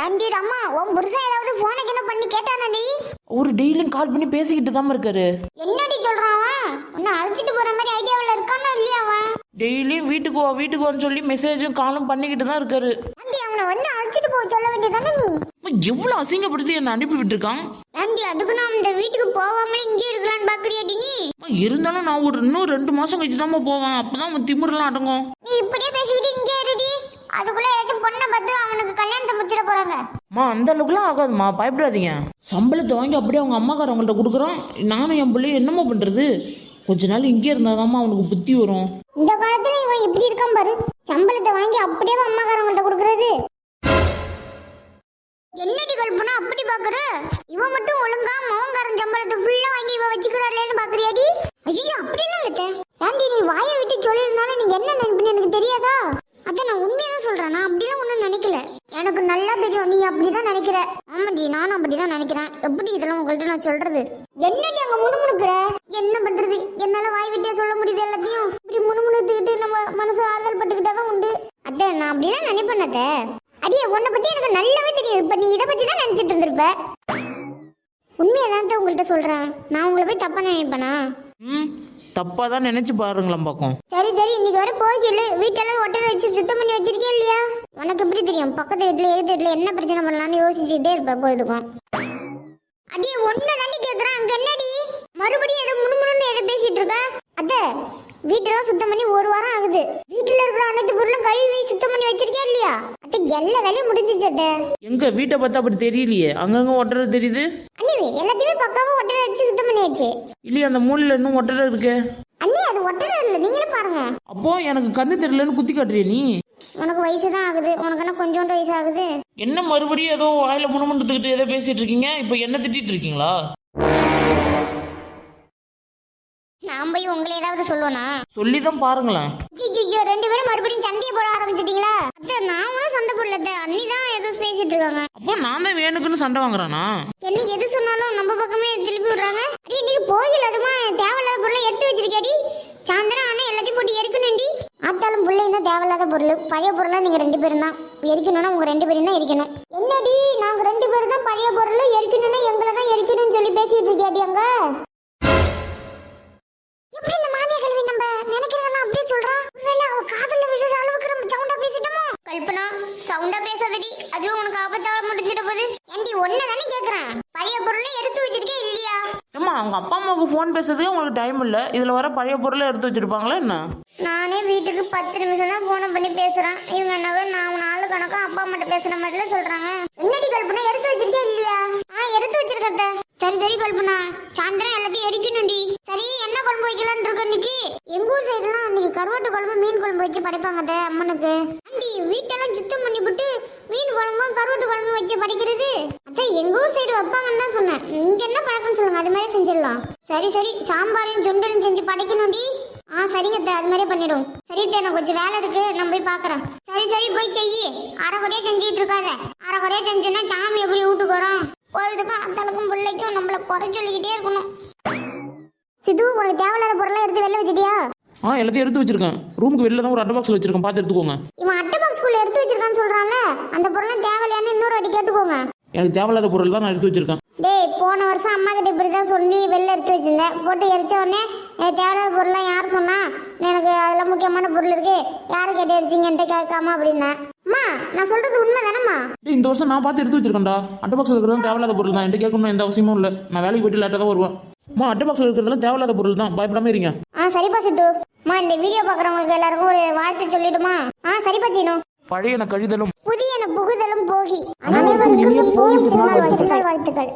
Aunty அம்மா உன் புருஷன் ஏதாவது போனுக்கு என்ன பண்ணி கேட்டானடி? ஒரு டெய்லியும் கால் பண்ணி பேசிக்கிட்டு தான் இருக்காரு. என்னடி சொல்றான் அவன்? உன்னை அழைச்சிட்டு போற மாதிரி ஐடியாவில் இருக்கானோ இல்லையா அவன்? டெய்லியும் வீட்டுக்கு வான்னு சொல்லி மெசேஜும் காலும் பண்ணிக்கிட்டு தான் இருக்காரு. ஆண்டி அவனை வந்து அழைச்சிட்டு போக சொல்ல வேண்டியதானே நீ? எவ்வளவு அசிங்கப்படுத்தி என்ன அனுப்பி விட்டுருக்கான். ஆண்டி அதுக்கு நான் அந்த வீட்டுக்கு போகாமலே இங்கே இருக்கலான்னு பாக்குறியாடி நீ? இருந்தாலும் நான் இன்னும் 2 மாசம் கழிச்சு தான் போவேன். அப்பதான் திமிரெல்லாம் அடங்கும். நீ இப்படியே பேசிக்கிட்டு இங்கே இருடி. அதுக்குள்ள ஏதாச்சும் பொண்ணை பார்த்து அவனுக்கு கல்யாணத்தை முடிச்சிட போறாங்க. அந்த அளவுக்குலாம் ஆகாதுமா, பயப்படாதீங்க. சம்பளத்தை வாங்கி அப்படியே அவங்க அம்மாக்காரவங்கள்ட்ட கொடுக்குறோம். நானும் என் பிள்ளைய என்னமோ பண்றது? கொஞ்ச நாள் இங்கே இருந்தாதாம்மா அவனுக்கு புத்தி வரும். இந்த காலத்துல இவன் எப்படி இருக்கான் பாரு. சம்பளத்தை வாங்கி அப்படியே அம்மாக்காரவங்கள்ட்ட கொடுக்கறது. என்னடி கல்பனா அப்படி பாக்குற? இவன் மட்டும் ஒழுங்கா மோகங்காரன் சம்பளத்தை ஃபுல்லா வாங்கி இவன் வச்சுக்கிறாளேன்னு பாக்குறியாடி? ஐயோ அப்படிலாம் இல்ல. ஏண்டி நீ வாயை விட்டு சொல்லிருந்தாலும் நீங்க என்ன நினைப்புன்னு எனக்கு தெரியாதா? அத நான் உண்மையாக சொல்றேன். நான் அப்படிலாம் ஒன்றும் நினைக்கல. எனக்கு நல்லா தெரியும் நீ அப்படிதான் நினைக்கிற. ஆமாடி நானும் அப்படிதான் நினைக்கிறேன். எப்படி இதெல்லாம் உங்கள்கிட்ட நான் சொல்றது? என்னடி அங்க முணுமுணுக்கிற? என்ன பண்றது? என்னால வாய் விட்டே சொல்ல முடியுது எல்லாத்தையும். இப்படி முணுமுணுத்துக்கிட்டு நம்ம மனசு ஆறுதல் பட்டுக்கிட்டாதான் உண்டு. அத்தை நான் அப்படிலாம் நினைப்பேன் அத்தை. அடியே உன்னை பத்தி எனக்கு நல்லாவே தெரியும். இப்ப நீ இதை பத்தி தான் நினைச்சிட்டு இருந்திருப்ப. உண்மையதான் உங்கள்கிட்ட சொல்றேன். நான் உங்களை போய் தப்பா நினைப்பேனா? தப்பா தான் நினைச்சு பாருங்களாம் பாக்கும். சரி இன்னைக்கு வர போய் சொல்லு. வீட்டெல்லாம் ஒட்டரை வச்சு சுத்தம் பண்ணி வச்சிருக்கே இல்லையா? உனக்கு எப்படி தெரியும்? பக்கத்து வீட்டுல எதிர்த்து வீட்டுல என்ன பிரச்சனை பண்ணலாம்னு யோசிச்சுட்டே இருப்ப பொழுதுக்கும். அடியே ஒன்னு தாண்டி கேக்குறான். அங்க என்னடி மறுபடியும் ஏதோ முணுமுணுன்னு எதை பேசிட்டு இருக்க? அத்த வீட்டெல்லாம் சுத்தம் பண்ணி 1 வாரம் ஆகுது. வீட்டுல இருக்கிற அனைத்து பொருளும் கழுவி சுத்தம் பண்ணி வச்சிருக்கே இல்லையா? அத்த எல்லா வேலையும் முடிஞ்சிச்சு அத்த. எங்க வீட்டை பார்த்தா அப்படி தெரியலையே. அங்கங்க ஒட்டரை தெரியுது. அண்ணி எல்லாத்தையுமே பக்காவா ஒட்டரை வச்சு சுத்தம் பண்ணியாச்சு. இல்லையா அந்த மூலையில இன்னும் ஒட்டரை இருக்கு. அண்ணி அது ஒட்டரை இல்ல, நீங்களே பாருங்க. அப்போ எனக்கு கண்ணு தெரியலன்னு குத்தி காட்டுறிய நீ? உனக்கு வயசுதான் ஆகுது. உனக்கு என்ன கொஞ்சோண்டு வயசு ஆகுது. என்ன மறுபடியும் ஏதோ வாயில முணுமுணுத்துக்கிட்டு ஏதோ பேசிட்டு இருக்கீங்க? இப்ப என்ன திட்டிட்டு இருக்கீங்களா? நான் போய் உங்களை ஏதாவது சொல்லுவேனா? சொல்லிதான் பாருங்களேன். ஐயோ 2 பேரும் மறுபடியும் சண்டையை போட ஆரம்பிச்சிட்டீங்களா? அத்தை நான் ஒன்றும் சண்டை போடல. அண்ணி தான் ஏதோ பேசிட்டு இருக்காங்க. அப்போ நான் தான் வேணுக்குன்னு சண்டை வாங்குறானா? என்ன எது சொன்னாலும் நம்ம பக்கமே திருப்பி விடுறாங்க. அடி நீ போயில் அதுமா தேவையில்லாத பொருளை எடுத்து வச்சிருக்கியாடி? சாயந்தரம் ஆனால் எல்லாத்தையும் போட்டு எரிக்கணும்டி. ஆத்தாலும் பிள்ளைங்க தான் தேவையில்லாத பொருள். பழைய பொருளா நீங்க 2 பேரும் தான் எரிக்கணும்னா உங்க 2 பேரும் தான் எரிக்கணும். என்னடி நாங்க 2 பேரும் தான் பழைய பொருள் எரிக்கணும்னா எங்களை தான் எரிக்கணும்னு சொல்லி பேசிட்டு இருக்கியாடி? அங்க எப்படி இந்த மாமியா கல்வி நம்ம நினைக்கிறதெல்லாம் அப்படியே சொல்றா? ஒருவேளை அவ காதல்ல விழுற அளவுக்கு நம்ம சவுண்டா பேசிட்டோமோ? கல்பனா சவுண்டா பேசாதடி. அதுவும் உனக்கு ஆபத்தால முடிஞ்சிட போகுது. ஏண்டி ஒன்ன தானே கேக்குறேன். பழைய பொருளை எடுத்து வச்சிருக்கே இல்லையா? ஏமா அவங்க அப்பா அம்மாவுக்கு ஃபோன் பேசுறதுக்கு உங்களுக்கு டைம் இல்ல. இதுல வர பழைய பொருளை எடுத்து வச்சிருப்பாங்களா என்ன? நானே வீட்டுக்கு 10 நிமிஷம் தான் போன பண்ணி பேசுறேன். இவங்க என்னவே நான் 4 கணக்கா அப்பா அம்மாட்ட பேசுற மாதிரில சொல்றாங்க. என்னடி கல்பனா எடுத்து வச்சிருக்கே இல்லையா? எடுத்து வச்சிருக்கத்த. சரி கல்பனா சாயந்தரம் எல்லாத்தையும் எரிக்கணும்டி. சரி என்ன குழம்பு வைக்கலான்னு இருக்க இன்னைக்கு? எங்க ஊர் சைடுலாம் இன்னைக்கு கருவாட்டு குழம்பு மீன் குழம்பு வச்சு படைப்பாங்க அம்மனுக்கு. ஆண்டி வீட்டெல்லாம் சுத்தம் பண்ணி விட்டு மீன் குழம்பும் கருவாட்டு குழம்பு வச்சு படைக்கிறது அத்தை எங்க ஊர் சைடு வைப்பாங்கன்னு தான் சொன்னேன். இங்க என்ன பழக்கம்னு சொல்லுங்க, அது மாதிரி செஞ்சிடலாம். சரி சாம்பாரையும் சுண்டலும் செஞ்சு படைக்கணும்டி. சரிங்க அத்தை அது மாதிரியே பண்ணிடும். சரி எனக்கு கொஞ்சம் வேலை இருக்கு, நான் போய் பாக்குறேன். சரி போய் செய்யி. அரைக்குறையா செஞ்சுட்டு இருக்காத. அரைக்குறையா செஞ்சுன்னா சாமி எப்படி வீட்டுக்கு வரும்? பொழுதுக்கும் அத்தளுக்கும் பிள்ளைக்கும் நம்மள குறை சொல்லிக்கிட்டே இருக்கணும். சிது உனக்கு தேவையில்லாத பொருளை எடுத்து வெளில வச்சிட்டியா? எல்லாத்தையும் எடுத்து வச்சிருக்கேன். ரூமுக்கு வெளில தான் ஒரு அட்டை பாக்ஸ்ல வச்சிருக்கேன், பார்த்து எடுத்துக்கோங்க. இவன் அட்டை பாக்ஸ்க்குள்ள எடுத்து வச்சிருக்கான்னு சொல்றான்ல, அந்த பொருள்லாம் தேவையில்லையான்னு இன்னொரு வாட்டி கேட்டுக்கோங்க. எனக்கு தேவையில்லாத பொருள் தான் நான் எடுத்து வச்சிருக்கேன். டேய் போன வருஷம் அம்மா கிட்ட இப்படிதான் சொல்லி வெளில எடுத்து வச்சிருந்தேன். போட்டு எரிச்ச உடனே எனக்கு தேவையில்லாத பொருள்லாம் யார் சொன்னா? எனக்கு அதெல்லாம் முக்கியமான பொருள் இருக்கு, யாரு கேட்டு எரிச்சிங்கன்ட்டு கேட்காம அப்படின்னா. அம்மா நான் சொல்றது உண்மை தானம்மா? இந்த வருஷம் நான் பார்த்து எடுத்து வச்சிருக்கேன்டா. அட்டை பாக்ஸ்ல இருக்கிறது தேவையில்லாத பொருள் தான். என்கிட்ட கேட்கணும் எந்த அவசியமும் இல்லை. நான் வேலைக்கு போயிட்டு லேட்டாக தான் வருவேன். அட்டை பாக்ஸ்ல இருக்கிறதுலாம் தேவையில்லாத பொருள் தான், பயப்படாம இருங்க. சரிப்பா சித்து. இந்த வீடியோ பாக்குறவங்களுக்கு எல்லாருக்கும் ஒரு வாழ்த்து சொல்லிடுமா? சரிப்பா சீனு. பழையன கழிதலும் புதியன புகுதலும் போகி. அனைவருக்கும் வாழ்த்துக்கள்.